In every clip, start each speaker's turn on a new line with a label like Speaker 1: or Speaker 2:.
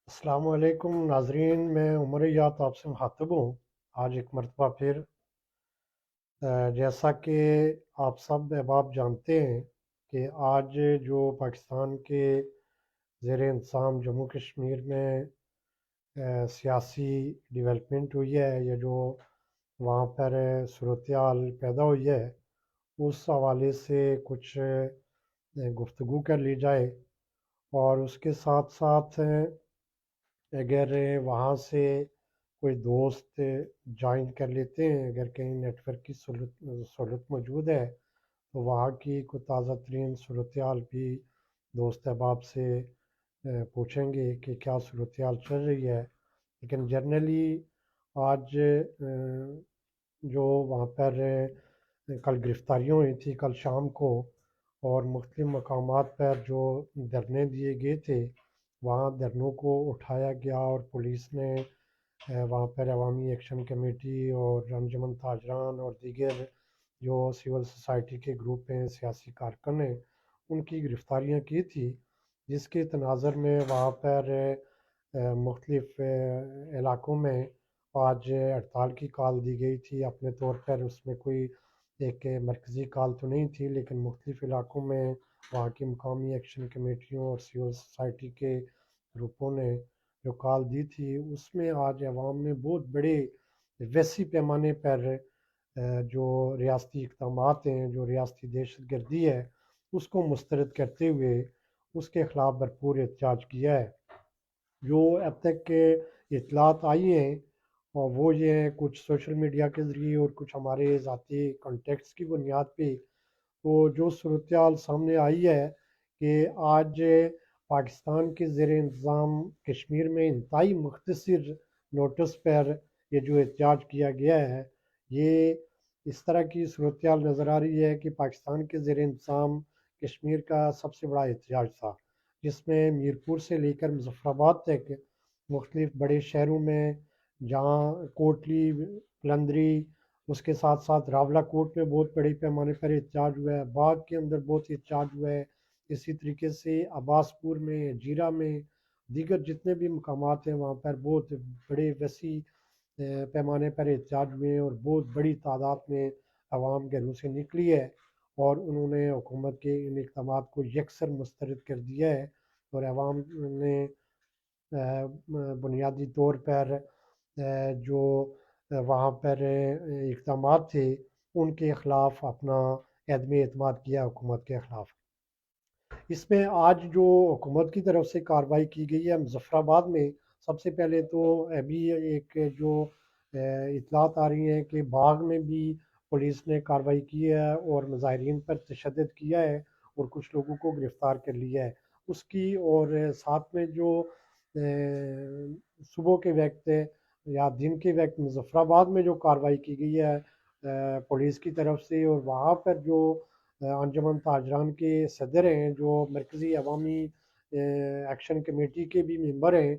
Speaker 1: السلام علیکم ناظرین، میں عمر یات آپ سے مخاطب ہوں آج ایک مرتبہ پھر۔ جیسا کہ آپ سب احباب جانتے ہیں کہ آج جو پاکستان کے زیر انتظام جموں کشمیر میں سیاسی ڈیولپمنٹ ہوئی ہے یا جو وہاں پر صورتحال پیدا ہوئی ہے، اس حوالے سے کچھ گفتگو کر لی جائے، اور اس کے ساتھ ساتھ اگر وہاں سے کوئی دوست جوائن کر لیتے ہیں، اگر کہیں نیٹ ورک کی سہولت موجود ہے تو وہاں کی کوئی تازہ ترین صورتحال بھی دوست احباب سے پوچھیں گے کہ کیا صورتحال چل رہی ہے۔ لیکن جنرلی آج جو وہاں پر کل گرفتاریاں ہوئی تھی کل شام کو، اور مختلف مقامات پر جو دھرنے دیے گئے تھے، وہاں دھرنوں کو اٹھایا گیا اور پولیس نے وہاں پر عوامی ایکشن کمیٹی اور انجمن تاجران اور دیگر جو سول سوسائٹی کے گروپ ہیں، سیاسی کارکن ہیں، ان کی گرفتاریاں کی تھی، جس کے تناظر میں وہاں پر مختلف علاقوں میں آج ہڑتال کی کال دی گئی تھی۔ اپنے طور پر اس میں کوئی ایک مرکزی کال تو نہیں تھی، لیکن مختلف علاقوں میں وہاں کی مقامی ایکشن کمیٹیوں اور سول سوسائٹی کے گروپوں نے جو کال دی تھی، اس میں آج عوام نے بہت بڑے وسیع پیمانے پر جو ریاستی اقدامات ہیں، جو ریاستی دہشت گردی ہے، اس کو مسترد کرتے ہوئے اس کے خلاف بھرپور احتجاج کیا ہے۔ جو اب تک کے اطلاعات آئی ہیں اور وہ یہ ہیں، کچھ سوشل میڈیا کے ذریعے اور کچھ ہمارے ذاتی کانٹیکٹس کی بنیاد پہ، تو جو صورتحال سامنے آئی ہے کہ آج پاکستان کے زیر انتظام کشمیر میں انتہائی مختصر نوٹس پر یہ جو احتجاج کیا گیا ہے، یہ اس طرح کی صورتحال نظر آ رہی ہے کہ پاکستان کے زیر انتظام کشمیر کا سب سے بڑا احتجاج تھا، جس میں میرپور سے لے کر مظفر آباد تک مختلف بڑے شہروں میں، جہاں کوٹلی، پلندری، اس کے ساتھ ساتھ راولہ کوٹ میں بہت بڑے پیمانے پر احتجاج ہوا ہے، باغ کے اندر بہت احتجاج ہوا ہے، اسی طریقے سے عباس پور میں، جیرہ میں، دیگر جتنے بھی مقامات ہیں وہاں پر بہت بڑے وسیع پیمانے پر احتجاج ہوئے ہیں، اور بہت بڑی تعداد میں عوام گھروں سے نکلی ہے اور انہوں نے حکومت کے ان اقدامات کو یکسر مسترد کر دیا ہے، اور عوام نے بنیادی طور پر جو وہاں پر اقدامات تھے ان کے خلاف اپنا عدم اعتماد کیا حکومت کے خلاف۔ اس میں آج جو حکومت کی طرف سے کارروائی کی گئی ہے مظفر آباد میں، سب سے پہلے تو ابھی ایک جو اطلاعات آ رہی ہیں کہ باغ میں بھی پولیس نے کارروائی کی ہے اور مظاہرین پر تشدد کیا ہے اور کچھ لوگوں کو گرفتار کر لیا ہے اس کی، اور ساتھ میں جو صبح کے وقت یا دن کے وقت مظفر آباد میں جو کارروائی کی گئی ہے پولیس کی طرف سے، اور وہاں پر جو انجمن تاجران کے صدر ہیں، جو مرکزی عوامی ایکشن کمیٹی کے بھی ممبر ہیں،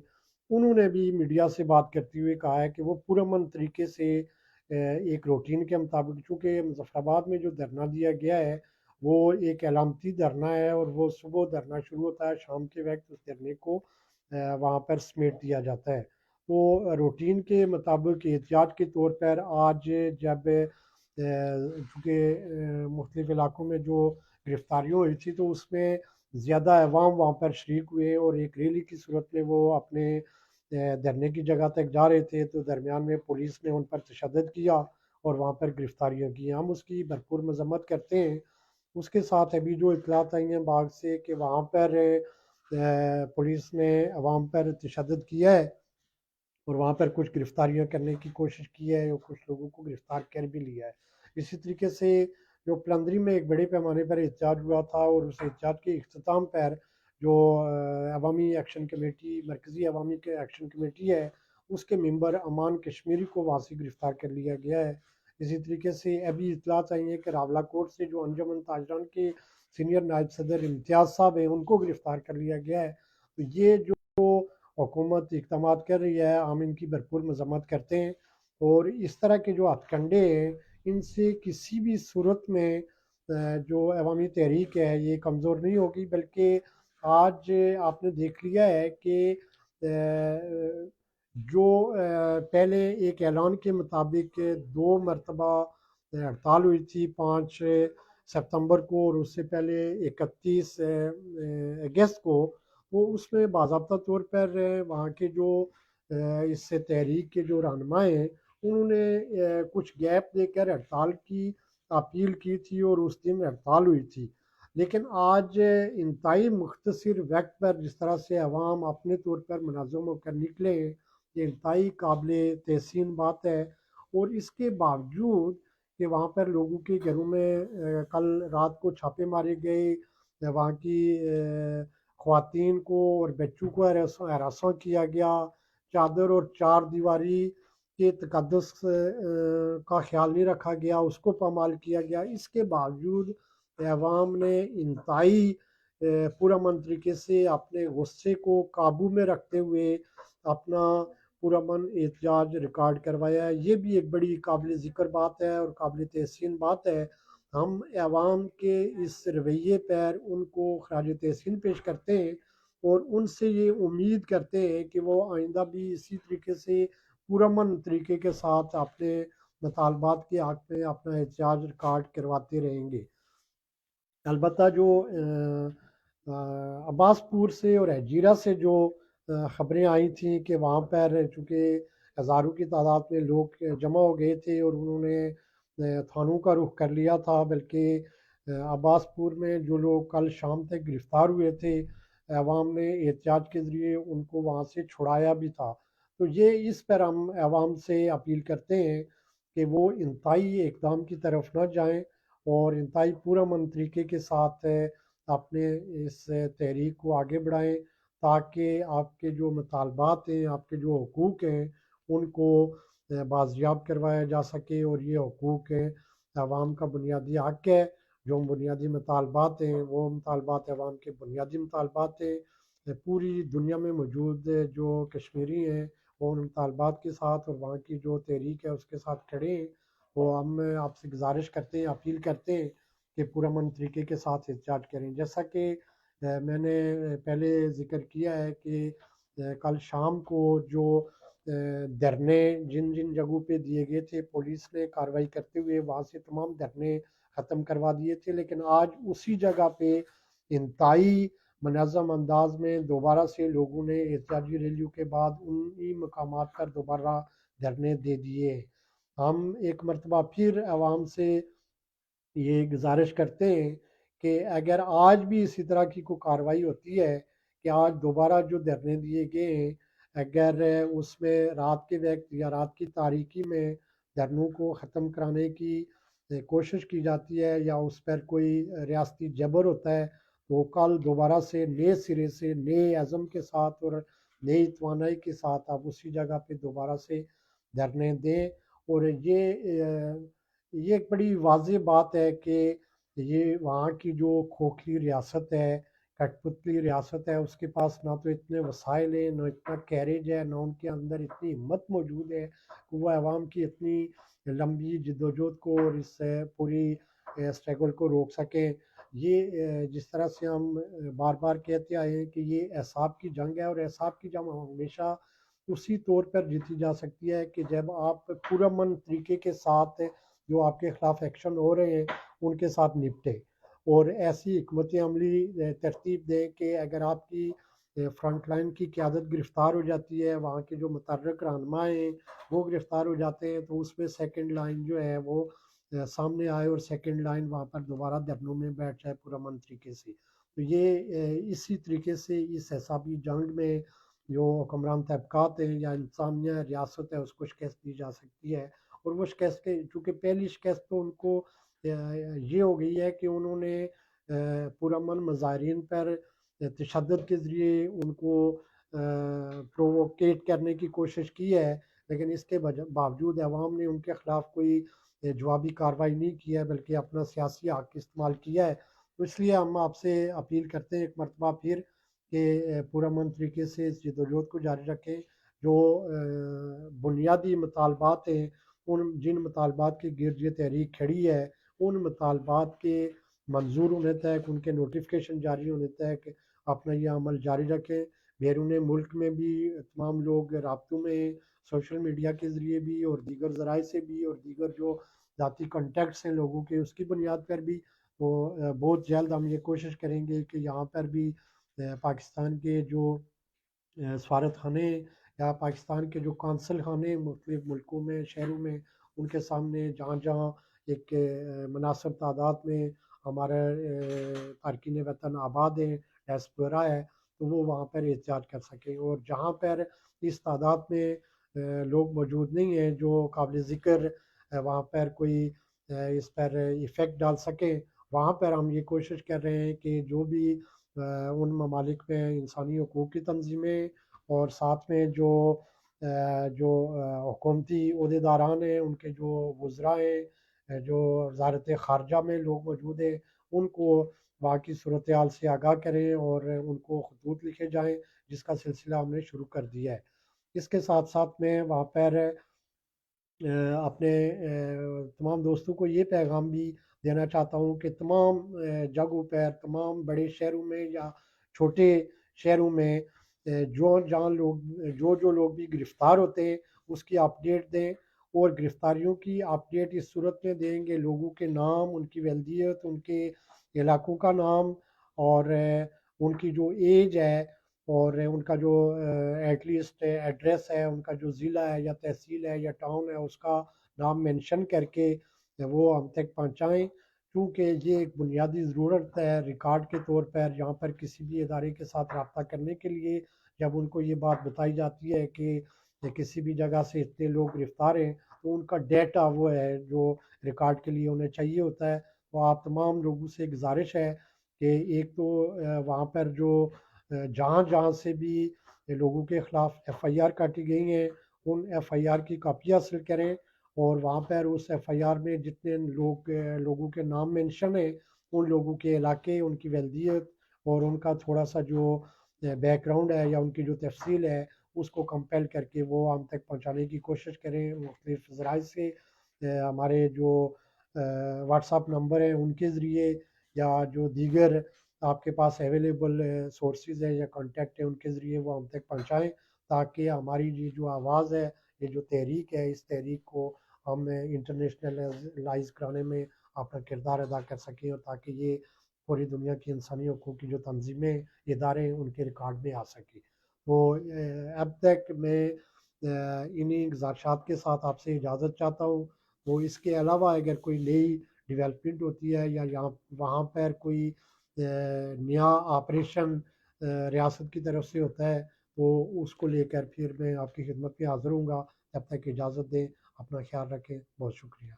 Speaker 1: انہوں نے بھی میڈیا سے بات کرتے ہوئے کہا ہے کہ وہ پرامن طریقے سے ایک روٹین کے مطابق، چونکہ مظفر آباد میں جو دھرنا دیا گیا ہے وہ ایک علامتی دھرنا ہے، اور وہ صبح دھرنا شروع ہوتا ہے، شام کے وقت اس دھرنے کو وہاں پر سمیٹ دیا جاتا ہے۔ تو روٹین کے مطابق احتجاج کے طور پر آج جب چونکہ مختلف علاقوں میں جو گرفتاریوں ہوئی تھی تو اس میں زیادہ عوام وہاں پر شریک ہوئے، اور ایک ریلی کی صورت میں وہ اپنے دھرنے کی جگہ تک جا رہے تھے، تو درمیان میں پولیس نے ان پر تشدد کیا اور وہاں پر گرفتاریاں کی۔ ہم اس کی بھرپور مذمت کرتے ہیں۔ اس کے ساتھ ابھی جو اطلاعات آئی ہیں باغ سے کہ وہاں پر پولیس نے عوام پر تشدد کیا ہے اور وہاں پر کچھ گرفتاریاں کرنے کی کوشش کی ہے اور کچھ لوگوں کو گرفتار کر بھی لیا ہے۔ اسی طریقے سے جو پلندری میں ایک بڑے پیمانے پر احتجاج ہوا تھا، اور اس احتجاج کے اختتام پر جو عوامی ایکشن کمیٹی، مرکزی عوامی ایکشن کمیٹی ہے، اس کے ممبر امان کشمیری کو وہاں سے گرفتار کر لیا گیا ہے۔ اسی طریقے سے ابھی اطلاعات آئی ہیں کہ راولہ کوٹ سے جو انجمن تاجران کے سینئر نائب صدر امتیاز صاحب ہیں، ان کو گرفتار کر لیا گیا ہے۔ تو یہ جو حکومت اقدامات کر رہی ہے، ہم ان کی بھرپور مذمت کرتے ہیں، اور اس طرح کے جو ہتھ کنڈے ہیں ان سے کسی بھی صورت میں جو عوامی تحریک ہے یہ کمزور نہیں ہوگی، بلکہ آج آپ نے دیکھ لیا ہے کہ جو پہلے ایک اعلان کے مطابق 2 مرتبہ ہڑتال ہوئی تھی، 5 ستمبر کو اور اس سے پہلے 31 اگست کو، وہ اس میں باضابطہ طور پر وہاں کے جو اس تحریک کے جو رہنما ہیں انہوں نے کچھ گیپ دے کر ہڑتال کی اپیل کی تھی اور اس دن ہڑتال ہوئی تھی۔ لیکن آج انتہائی مختصر وقت پر جس طرح سے عوام اپنے طور پر منظم ہو کر نکلے ہیں، یہ انتہائی قابل تحسین بات ہے۔ اور اس کے باوجود کہ وہاں پر لوگوں کے گھروں میں کل رات کو چھاپے مارے گئے، وہاں کی خواتین کو اور بچوں کو ہراساں کیا گیا، چادر اور چار دیواری کے تقدس کا خیال نہیں رکھا گیا، اس کو پامال کیا گیا، اس کے باوجود عوام نے انتہائی پرامن طریقے سے اپنے غصے کو قابو میں رکھتے ہوئے اپنا پرامن احتجاج ریکارڈ کروایا ہے۔ یہ بھی ایک بڑی قابل ذکر بات ہے اور قابل تحسین بات ہے۔ ہم عوام کے اس رویے پر ان کو خراج تحسین پیش کرتے ہیں اور ان سے یہ امید کرتے ہیں کہ وہ آئندہ بھی اسی طریقے سے پرامن طریقے کے ساتھ اپنے مطالبات کے حق میں اپنا احتجاج ریکارڈ کرواتے رہیں گے۔ البتہ جو عباس پور سے اور ہجیرہ سے جو خبریں آئی تھیں کہ وہاں پر چونکہ ہزاروں کی تعداد میں لوگ جمع ہو گئے تھے اور انہوں نے تھانوں کا رخ کر لیا تھا، بلکہ عباس پور میں جو لوگ کل شام تک گرفتار ہوئے تھے عوام نے احتجاج کے ذریعے ان کو وہاں سے چھڑایا بھی تھا۔ تو یہ اس پر ہم عوام سے اپیل کرتے ہیں کہ وہ انتہائی اقدام کی طرف نہ جائیں اور انتہائی پرامن طریقے کے ساتھ اپنے اس تحریک کو آگے بڑھائیں، تاکہ آپ کے جو مطالبات ہیں، آپ کے جو حقوق ہیں، ان کو بازیاب کروایا جا سکے۔ اور یہ حقوق ہیں، عوام کا بنیادی حق ہے، جو بنیادی مطالبات ہیں وہ مطالبات عوام کے بنیادی مطالبات ہیں۔ پوری دنیا میں موجود جو کشمیری ہیں وہ ان مطالبات کے ساتھ اور وہاں کی جو تحریک ہے اس کے ساتھ کھڑے ہیں۔ وہ ہم آپ سے گزارش کرتے ہیں، اپیل کرتے ہیں کہ پرامن طریقے کے ساتھ احتجاج کریں۔ جیسا کہ میں نے پہلے ذکر کیا ہے کہ کل شام کو جو دھرنے جن جن جگہوں پہ دیے گئے تھے، پولیس نے کارروائی کرتے ہوئے وہاں سے تمام دھرنے ختم کروا دیے تھے، لیکن آج اسی جگہ پہ انتہائی منظم انداز میں دوبارہ سے لوگوں نے احتجاجی ریلیوں کے بعد انہی مقامات پر دوبارہ دھرنے دے دیے۔ ہم ایک مرتبہ پھر عوام سے یہ گزارش کرتے ہیں کہ اگر آج بھی اسی طرح کی کوئی کارروائی ہوتی ہے کہ آج دوبارہ جو دھرنے دیے گئے ہیں، اگر اس میں رات کے وقت یا رات کی تاریکی میں دھرنوں کو ختم کرانے کی کوشش کی جاتی ہے یا اس پر کوئی ریاستی جبر ہوتا ہے، تو کل دوبارہ سے نئے سرے سے نئے عزم کے ساتھ اور نئی توانائی کے ساتھ آپ اسی جگہ پہ دوبارہ سے دھرنے دیں۔ اور یہ ایک بڑی واضح بات ہے کہ یہ وہاں کی جو کھوکھلی ریاست ہے، کٹ پتلی ریاست ہے، اس کے پاس نہ تو اتنے وسائل ہیں، نہ اتنا کیریج ہے، نہ ان کے اندر اتنی ہمت موجود ہے کہ وہ عوام کی اتنی لمبی جدوجہد کو اور اس پوری اسٹرگل کو روک سکیں۔ یہ جس طرح سے ہم بار بار کہتے آئے ہیں کہ یہ اعصاب کی جنگ ہے، اور اعصاب کی جنگ ہمیشہ اسی طور پر جیتی جا سکتی ہے کہ جب آپ پرامن طریقے کے ساتھ جو آپ کے خلاف ایکشن ہو رہے ہیں ان کے ساتھ نپٹیں اور ایسی حکمت عملی ترتیب دیں کہ اگر آپ کی فرنٹ لائن کی قیادت گرفتار ہو جاتی ہے، وہاں کے جو متحرک رہنما ہیں وہ گرفتار ہو جاتے ہیں، تو اس میں سیکنڈ لائن جو ہے وہ سامنے آئے اور سیکنڈ لائن وہاں پر دوبارہ دھرنوں میں بیٹھ جائے پرامن طریقے سے۔ تو یہ اسی طریقے سے اس اعصابی جنگ میں جو حکمران طبقات ہیں یا انتظامیہ ریاست ہے اس کو شکست دی جا سکتی ہے۔ اور وہ شکست کے چونکہ پہلی شکست تو ان کو یہ ہو گئی ہے کہ انہوں نے پرامن مظاہرین پر تشدد کے ذریعے ان کو پرووکیٹ کرنے کی کوشش کی ہے، لیکن اس کے باوجود عوام نے ان کے خلاف کوئی جوابی کارروائی نہیں کی ہے بلکہ اپنا سیاسی حق استعمال کیا ہے۔ تو اس لیے ہم آپ سے اپیل کرتے ہیں ایک مرتبہ پھر کہ پرامن طریقے سے اس جدوجہد کو جاری رکھیں۔ جو بنیادی مطالبات ہیں، جن مطالبات کے گرد یہ تحریک کھڑی ہے، ان مطالبات کے منظور ہونے تک، ان کے نوٹیفیکیشن جاری ہونے تک اپنا یہ عمل جاری رکھیں۔ بیرون ملک میں بھی تمام لوگ رابطوں میں، سوشل میڈیا کے ذریعے بھی اور دیگر ذرائع سے بھی، اور دیگر جو ذاتی کنٹیکٹس ہیں لوگوں کے، اس کی بنیاد پر بھی تو بہت جلد ہم یہ کوشش کریں گے کہ یہاں پر بھی پاکستان کے جو سفارت خانے یا پاکستان کے جو قونصل خانے مختلف ملکوں میں، شہروں میں، ان کے سامنے جہاں جہاں ایک مناسب تعداد میں ہمارا تارکین وطن آباد ہے، ڈیسپورا ہے، تو وہ وہاں پر احتجاج کر سکیں، اور جہاں پر اس تعداد میں لوگ موجود نہیں ہیں جو قابل ذکر وہاں پر کوئی اس پر ایفیکٹ ڈال سکیں، وہاں پر ہم یہ کوشش کر رہے ہیں کہ جو بھی ان ممالک میں انسانی حقوق کی تنظیمیں اور ساتھ میں جو حکومتی عہدیداران ہیں، ان کے جو وزراء ہیں، جو وزارت خارجہ میں لوگ موجود ہیں، ان کو وہاں کی صورتحال سے آگاہ کریں اور ان کو خطوط لکھے جائیں، جس کا سلسلہ ہم نے شروع کر دیا ہے۔ اس کے ساتھ ساتھ میں وہاں پر اپنے تمام دوستوں کو یہ پیغام بھی دینا چاہتا ہوں کہ تمام جگہوں پر، تمام بڑے شہروں میں یا چھوٹے شہروں میں جو لوگ بھی گرفتار ہوتے ہیں اس کی اپڈیٹ دیں، اور گرفتاریوں کی اپڈیٹ اس صورت میں دیں گے لوگوں کے نام، ان کی ولدیت، ان کے علاقوں کا نام، اور ان کی جو ایج ہے، اور ان کا جو ایٹ لیسٹ ایڈریس ہے، ان کا جو ضلع ہے یا تحصیل ہے یا ٹاؤن ہے، اس کا نام مینشن کر کے وہ ہم تک پہنچائیں، کیونکہ یہ ایک بنیادی ضرورت ہے ریکارڈ کے طور پر یہاں پر کسی بھی ادارے کے ساتھ رابطہ کرنے کے لیے۔ جب ان کو یہ بات بتائی جاتی ہے کہ کسی بھی جگہ سے اتنے لوگ گرفتار ہیں، تو ان کا ڈیٹا وہ ہے جو ریکارڈ کے لیے انہیں چاہیے ہوتا ہے۔ تو آپ تمام لوگوں سے گزارش ہے کہ ایک تو وہاں پر جو جہاں جہاں سے بھی لوگوں کے خلاف ایف آئی آر کاٹی گئی ہیں، ان ایف آئی آر کی کاپی حاصل کریں، اور وہاں پر اس ایف آئی آر میں جتنے لوگوں کے نام مینشن ہیں، ان لوگوں کے علاقے، ان کی ولدیت اور ان کا تھوڑا سا جو بیک گراؤنڈ ہے یا ان کی جو تفصیل ہے، اس کو کمپیل کر کے وہ ہم تک پہنچانے کی کوشش کریں مختلف ذرائع سے، ہمارے جو واٹس اپ نمبر ہیں ان کے ذریعے، یا جو دیگر آپ کے پاس اویلیبل سورسز ہیں یا کانٹیکٹ ہیں ان کے ذریعے وہ ہم تک پہنچائیں، تاکہ ہماری یہ جو آواز ہے، یہ جو تحریک ہے، اس تحریک کو ہم انٹرنیشنلائز کرانے میں اپنا کردار ادا کر سکیں، اور تاکہ یہ پوری دنیا کی انسانی حقوق کی جو تنظیمیں، ادارے ہیں، ان کے ریکارڈ میں آ سکیں۔ تو اب تک میں انہی گزارشات کے ساتھ آپ سے اجازت چاہتا ہوں۔ تو اس کے علاوہ اگر کوئی نئی ڈیولپمنٹ ہوتی ہے یا وہاں پر کوئی نیا آپریشن ریاست کی طرف سے ہوتا ہے، تو اس کو لے کر پھر میں آپ کی خدمت میں حاضر ہوں گا۔ جب تک اجازت دیں، اپنا خیال رکھیں، بہت شکریہ۔